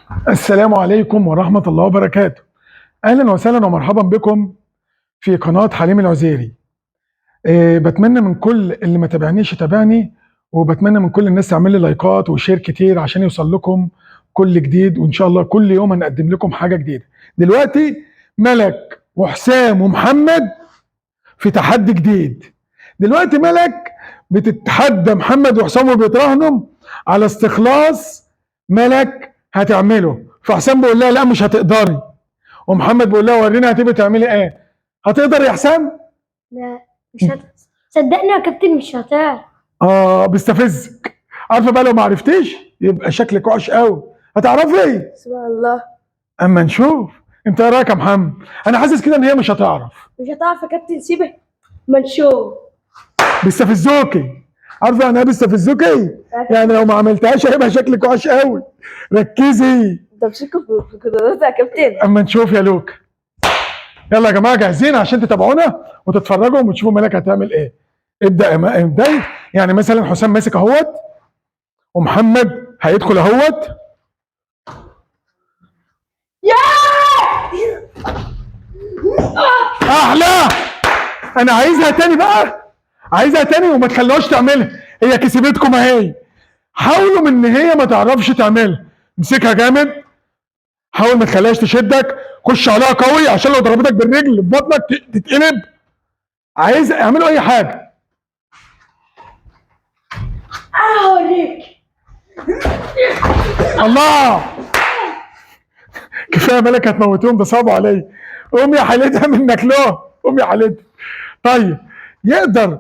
السلام عليكم ورحمة الله وبركاته. أهلا وسهلا ومرحبا بكم في قناة حليم العزيري. بتمنى من كل اللي ما تابعنيش يتابعني، وبتمنى من كل الناس تعمل لي لايكات وشير كتير عشان يوصل لكم كل جديد، وإن شاء الله كل يوم هنقدم لكم حاجة جديدة. دلوقتي ملك وحسام ومحمد في تحدي جديد. دلوقتي ملك بتتحدى محمد وحسام وبيتراهنوا على استخلاص ملك هتعمله، فحسام بيقول لها لا مش هتقدري، ومحمد بيقول لها ورينا هتبقي تعملي ايه. هتقدر يا حسام؟ لا مش صدقني يا كابتن مش هتعرف. بيستفزك. عارفه بقى لو ما عرفتيش يبقى شكلك وحش قوي. هتعرفي؟ سبحان الله. اما نشوف. انت ايه رايك يا محمد؟ انا حاسس كده ان هي مش هتعرف. مش هتعرف يا كابتن، سيبه ما نشوف. بيستفزوكي. عارفه يعني ايه بيستفزوكي؟ يعني لو ما عملتهاش هيبقى شكلك وحش قوي. ركزي. انت امسكه في قدراتك يا كابتن. اما نشوف يا لوكا. يلا يا جماعه جاهزين عشان تتابعونا وتتفرجوا وتشوفوا ملك هتعمل ايه. ابدا يعني مثلا حسام ماسك اهوت، ومحمد هيدخل اهوت. احلى. انا عايزها تاني بقى، عايزها تاني وما تخلوهاش تعملها. هي كسبتكم اهي. حاولوا من ان هي ما تعرفش تعملها. امسكها جامد، حاول ما تخليهاش تشدك، خش عليها قوي عشان لو ضربتك بالرجل في بطنك تتقلب. عايز اعملوا اي حاجه. اوريك. الله. كفايه ملك هتموتهم، ده صعب عليا. قوم يا حالتها منك له، قوم يا حالتها. طيب يقدر